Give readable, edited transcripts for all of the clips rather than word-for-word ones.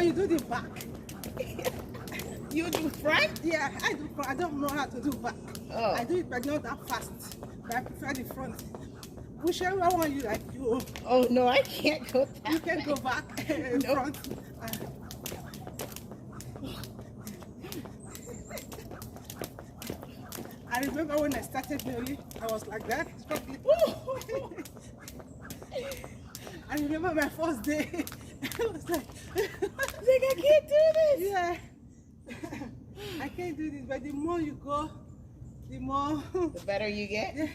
you do the back. You do front? Yeah, I do front. I don't know how to do back. Oh. I do it, but not that fast. But I prefer the front. Whichever one you like, you Oh no, I can't go that you can way. go back and Nope. front. I remember when I started Nelly, I was like that. I remember my first day. I was like, I can't do this. yeah, I can't do this. But the more you go, the more. The better you get. Yeah.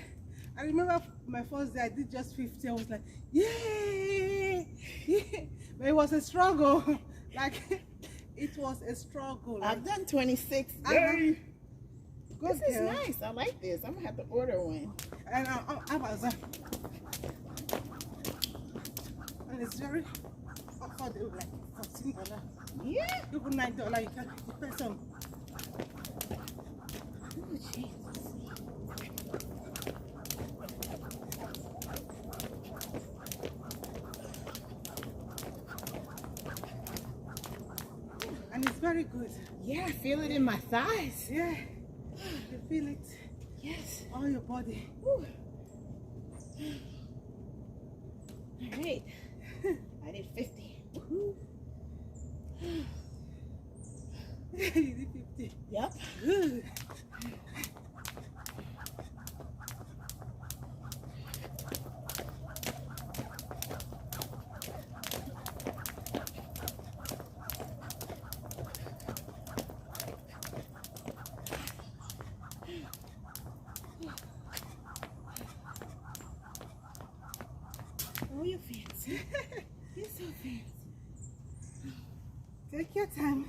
I remember my first day, I did just 50. I was like, yay! But it was a struggle. Like, it was a struggle. Like, I've done 26. Good This is girl. nice. I like this. I'm gonna have to order one. And Amazon. And it's very affordable, like $14. Yeah. Even $9, you can depends on. Oh, Jesus. And it's very good. Yeah, I feel it in my thighs. Yeah. You feel it Yes. all your body. Whew. All right. I did 50. Woohoo. You did 50. Yep. Good. Oh, you're fancy. You're so fancy. Take your time.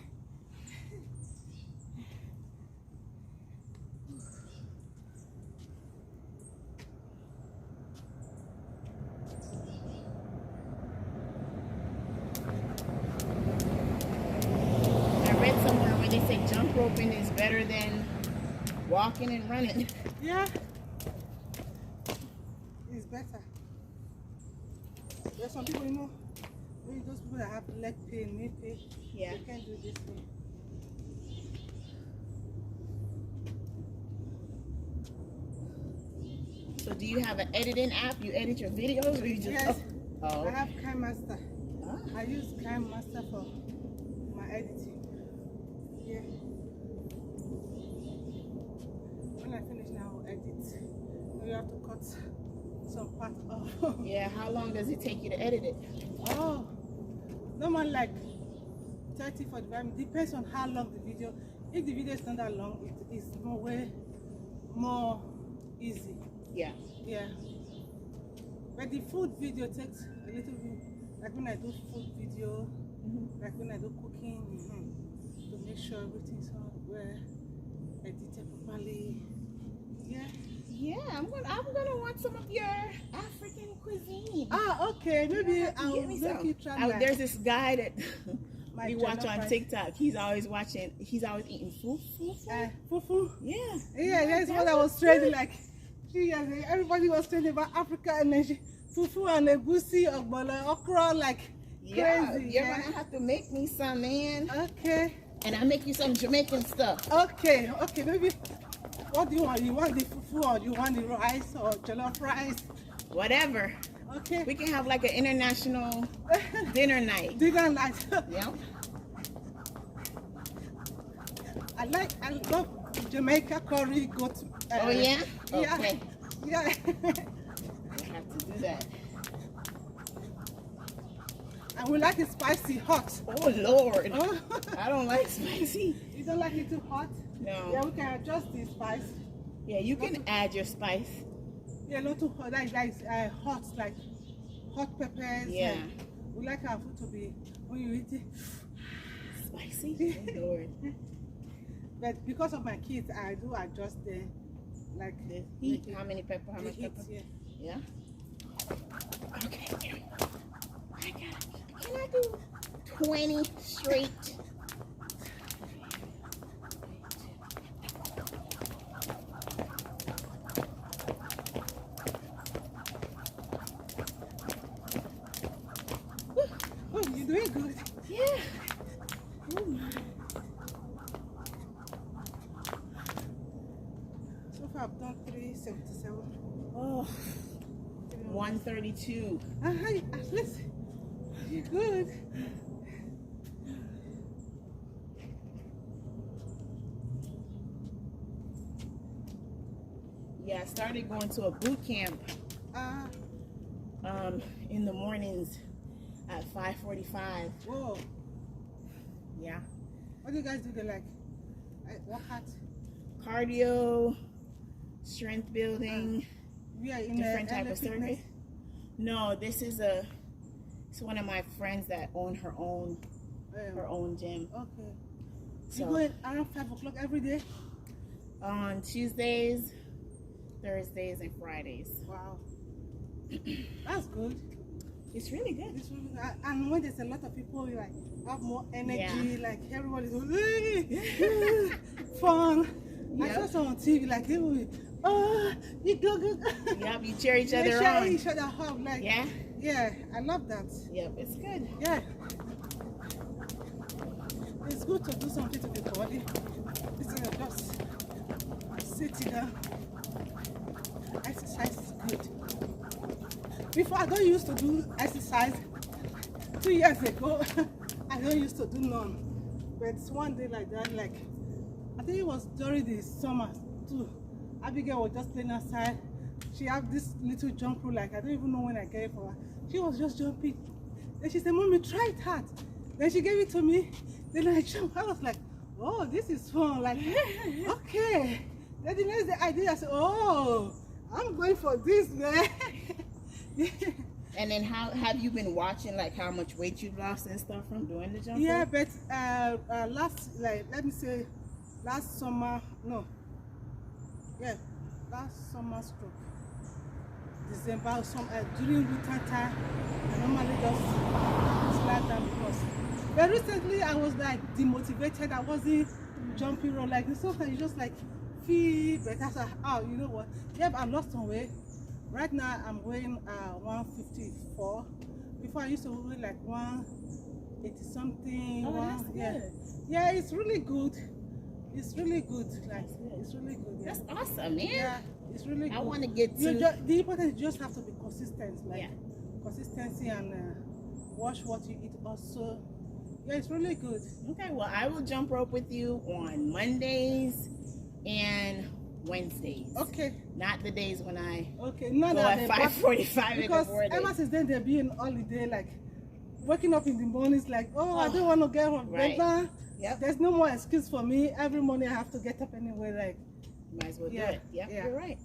I read somewhere where they say jump roping is better than walking and running. Yeah. It's better. There's some people, you know, maybe those people that have leg pain, knee pain, Yeah. they can't do this way. So do you have an editing app? You edit your videos or you just... Yes. Oh. I have KineMaster. Oh. I use KineMaster for my editing. Yeah. When I finish now, I'll edit. You have to cut some part off. Yeah, how long does it take you to edit it? Oh, normally like 30, 45 minutes. Depends on how long the video. If the video is not that long, it is way more easy. Yeah. Yeah. But the food video takes a little bit. Like when I do food video, like when I do cooking, to make sure everything's all well edited properly. Yeah. Yeah, I'm gonna want some of your African cuisine. Ah, okay. Maybe Get I'll me make some. you try my. There's this guy that My we watch jollof on rice. TikTok. He's always eating fufu. Fufu. Yeah. Yeah, that's what I was training like 3 years ago. Everybody was training about Africa and then fufu and egusi, ogbono, okra, like Yeah, crazy. you're gonna have to make me some, man. Okay. And I make you some Jamaican stuff. Okay, maybe what do you want? You want the fufu or you want the rice or jollof rice? Whatever. Okay. We can have like an international dinner night. Dinner night. Yeah. I love Jamaica curry goat. Oh yeah? Yeah. Okay. Yeah. I have to do that. And we like it spicy, hot. Oh Lord. Oh. I don't like spicy. You don't like it too hot? No. Yeah, we can adjust the spice. Yeah, you can add your spice. Yeah, not too hot. Like hot, like hot peppers. Yeah. And we like our food to be when you eat it. Spicy? Oh Lord. But because of my kids, I do adjust the like The heat. How many pepper? How the much heat. pepper? Yeah. Yeah. Okay, here we go. I got it. Can I do 20 straight? Oh, you doing really good. Yeah. Oh my. So far I've done 377. Oh. 132. At least you're good. Yeah, I started going to a boot camp in the mornings at 5:45. Whoa. Yeah. What do you guys do there, like workout? Cardio, strength building, Yeah, in different LA type of Fitness? circuit. No, it's one of my friends that own her own gym. Okay. So You go in around 5 o'clock every day? on Tuesdays, Thursdays, and Fridays. Wow. That's good. It's really good. It's really good. And when there's a lot of people, you like have more energy, Yeah. like everybody's fun. I saw Yep. some on TV, like they will, oh, you go. Yep, you cheer each They other share on. each other up, like Yeah. yeah, I love that. Yep, it's good. Yeah. It's good to do something to the body. Instead of just sitting down. Exercise is good. Before I don't used to do exercise. 2 years ago, I don't used to do none. But one day like that, like I think it was during the summer too. Abigail was just playing outside. She had this little jump rope, like I don't even know when I gave it for her. She was just jumping. Then she said, "Mommy, try it hard." Then she gave it to me. Then I jumped. I was like, "Oh, this is fun!" Like, okay. Then the next day I did. I said, "Oh, I'm going for this, man." Yeah. And then how have you been watching, like how much weight you've lost and stuff from doing the jump Yeah, rope? but let me say, last summer, no, yeah, last summer stroke, December, during winter time, I normally just slack down because. But recently, I was like demotivated. I wasn't jumping rope like this. Sometimes you just like feel better. So, oh, you know what? Yeah, but I lost some weight. Right now, I'm weighing 154. Before I used to weigh like 180 something. Oh, that's yeah, good. yeah, it's really good. It's really good. Like That's good. it's really good. Yeah. That's awesome, man. Yeah, it's really good. I want to get You to. the important is you just have to be consistent. Like Yeah. consistency and watch what you eat also. Yeah, it's really good. Okay, well, I will jump rope with you on Mondays and Wednesdays. Okay. Not the days when I Okay. Now go that at they- 5:45 in the because morning. ever since then they're being holiday, like waking up in the mornings like, oh, I don't want to get home. Right. But Yep. there's no more excuse for me. Every morning I have to get up anyway. Like, Might as well Yeah, do it. Yep, yeah. you're right.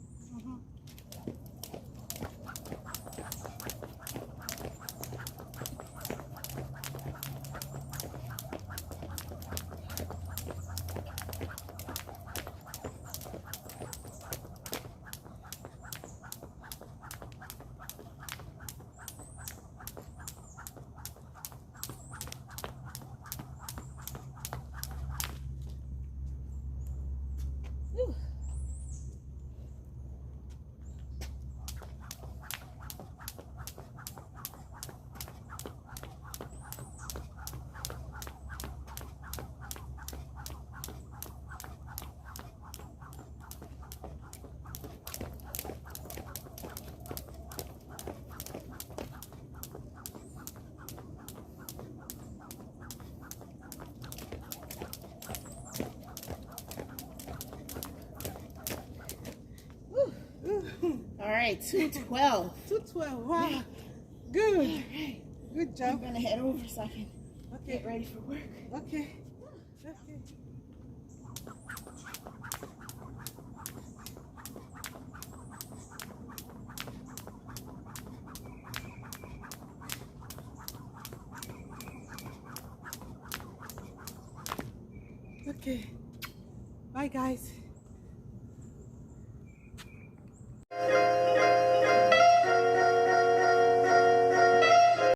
Whew. All right, 212. 212. Wow. Good. All right. Good I'm job. gonna head over so I can Okay. get ready for work. Okay. Okay. Okay. Bye, guys.